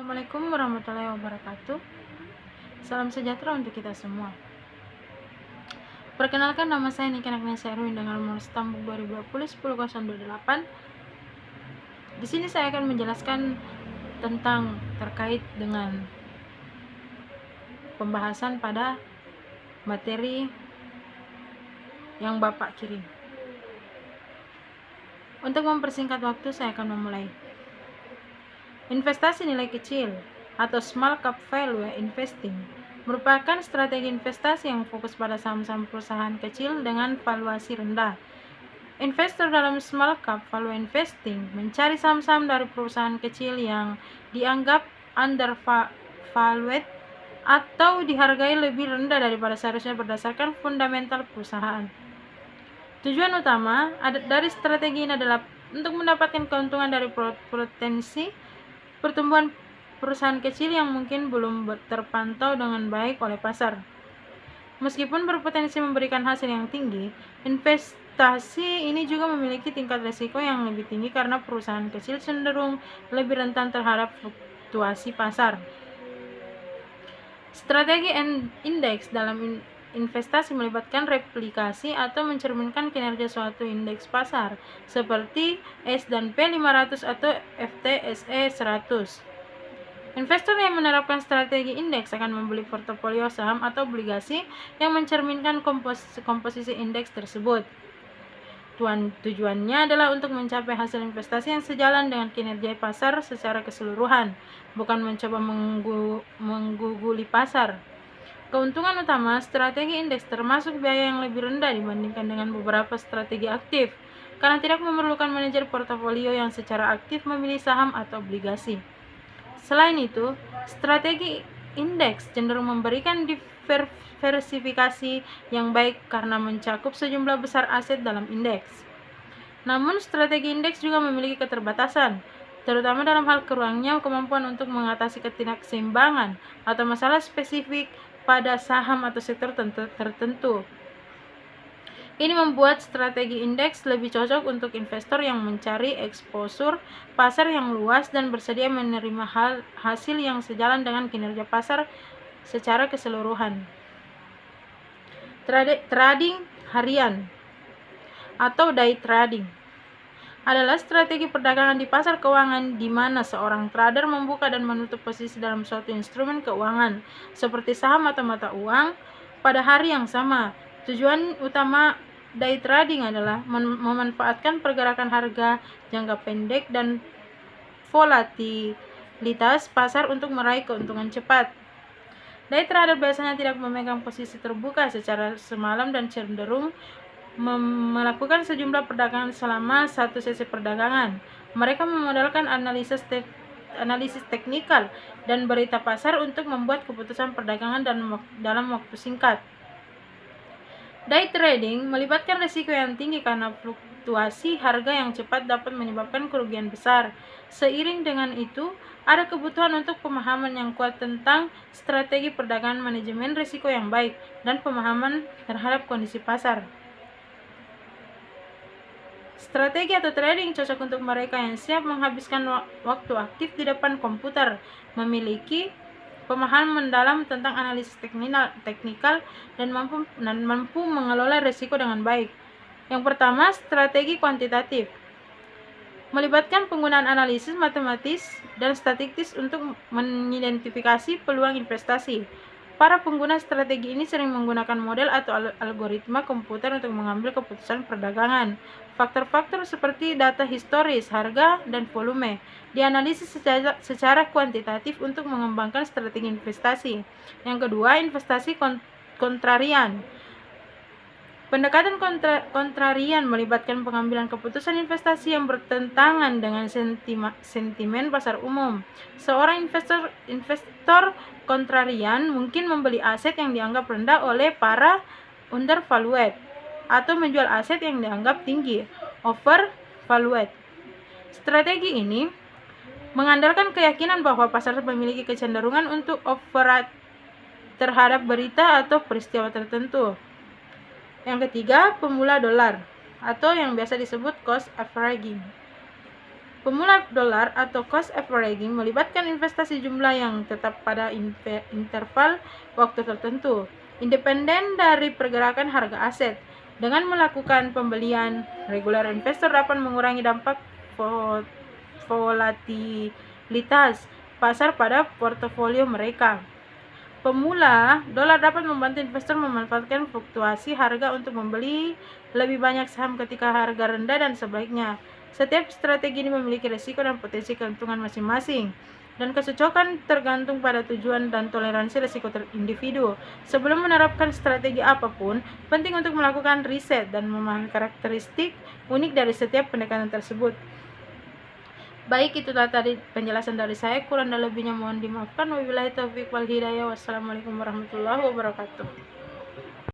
Assalamualaikum warahmatullahi wabarakatuh. Salam sejahtera untuk kita semua. Perkenalkan, nama saya Niki Agnesia Erwin dengan nomor stambuk 2020 10028. Di sini saya akan menjelaskan tentang terkait dengan pembahasan pada materi yang Bapak kirim. Untuk mempersingkat waktu, saya akan memulai. Investasi nilai kecil atau small cap value investing merupakan strategi investasi yang fokus pada saham-saham perusahaan kecil dengan valuasi rendah. Investor dalam small cap value investing mencari saham-saham dari perusahaan kecil yang dianggap undervalued atau dihargai lebih rendah daripada seharusnya berdasarkan fundamental perusahaan. Tujuan utama dari strategi ini adalah untuk mendapatkan keuntungan dari potensi pertumbuhan perusahaan kecil yang mungkin belum terpantau dengan baik oleh pasar. Meskipun berpotensi memberikan hasil yang tinggi, investasi ini juga memiliki tingkat risiko yang lebih tinggi karena perusahaan kecil cenderung lebih rentan terhadap fluktuasi pasar. Strategi indeks dalam investasi melibatkan replikasi atau mencerminkan kinerja suatu indeks pasar seperti S&P 500 atau FTSE 100. Investor yang menerapkan strategi indeks akan membeli portofolio saham atau obligasi yang mencerminkan komposisi indeks tersebut. Tujuannya adalah untuk mencapai hasil investasi yang sejalan dengan kinerja pasar secara keseluruhan, bukan mencoba mengguguli pasar. Keuntungan utama strategi indeks termasuk biaya yang lebih rendah dibandingkan dengan beberapa strategi aktif, karena tidak memerlukan manajer portofolio yang secara aktif memilih saham atau obligasi. Selain itu, strategi indeks cenderung memberikan diversifikasi yang baik karena mencakup sejumlah besar aset dalam indeks. Namun, strategi indeks juga memiliki keterbatasan, terutama dalam hal kurangnya kemampuan untuk mengatasi ketidakseimbangan atau masalah spesifik pada saham atau sektor tertentu. Ini membuat strategi indeks lebih cocok untuk investor yang mencari eksposur pasar yang luas dan bersedia menerima hasil yang sejalan dengan kinerja pasar secara keseluruhan. Trading harian atau day trading adalah strategi perdagangan di pasar keuangan di mana seorang trader membuka dan menutup posisi dalam suatu instrumen keuangan seperti saham atau mata uang pada hari yang sama. Tujuan utama day trading adalah memanfaatkan pergerakan harga jangka pendek dan volatilitas pasar untuk meraih keuntungan cepat. Day trader biasanya tidak memegang posisi terbuka secara semalam dan cenderung melakukan sejumlah perdagangan selama satu sesi perdagangan. Mereka memodalkan analisis teknikal dan berita pasar untuk membuat keputusan perdagangan dalam waktu singkat. Day trading melibatkan risiko yang tinggi karena fluktuasi harga yang cepat dapat menyebabkan kerugian besar. Seiring dengan itu, ada kebutuhan untuk pemahaman yang kuat tentang strategi perdagangan, manajemen risiko yang baik, dan pemahaman terhadap kondisi pasar. Strategi atau trading cocok untuk mereka yang siap menghabiskan waktu aktif di depan komputer, memiliki pemahaman mendalam tentang analisis teknikal dan mampu mengelola risiko dengan baik. Yang pertama, strategi kuantitatif melibatkan penggunaan analisis matematis dan statistik untuk mengidentifikasi peluang investasi. Para pengguna strategi ini sering menggunakan model atau algoritma komputer untuk mengambil keputusan perdagangan. Faktor-faktor seperti data historis, harga, dan volume dianalisis secara kuantitatif untuk mengembangkan strategi investasi. Yang kedua, investasi kontrarian. Pendekatan kontrarian melibatkan pengambilan keputusan investasi yang bertentangan dengan sentimen pasar umum. Seorang investor kontrarian mungkin membeli aset yang dianggap rendah oleh para undervalued atau menjual aset yang dianggap tinggi, overvalued. Strategi ini mengandalkan keyakinan bahwa pasar memiliki kecenderungan untuk overreact terhadap berita atau peristiwa tertentu. Yang ketiga, pemula dolar atau yang biasa disebut cost averaging. Pemula dolar atau cost averaging melibatkan investasi jumlah yang tetap pada interval waktu tertentu, independen dari pergerakan harga aset. Dengan melakukan pembelian, regular investor dapat mengurangi dampak volatilitas pasar pada portofolio mereka. Pemula, dolar dapat membantu investor memanfaatkan fluktuasi harga untuk membeli lebih banyak saham ketika harga rendah dan sebaliknya. Setiap strategi ini memiliki risiko dan potensi keuntungan masing-masing, dan kecocokan tergantung pada tujuan dan toleransi risiko individu. Sebelum menerapkan strategi apapun, penting untuk melakukan riset dan memahami karakteristik unik dari setiap pendekatan tersebut. Baik, itulah tadi penjelasan dari saya. Kurang dan lebihnya mohon dimaafkan. Wabillahi taufiq wal hidayah. Wassalamualaikum warahmatullahi wabarakatuh.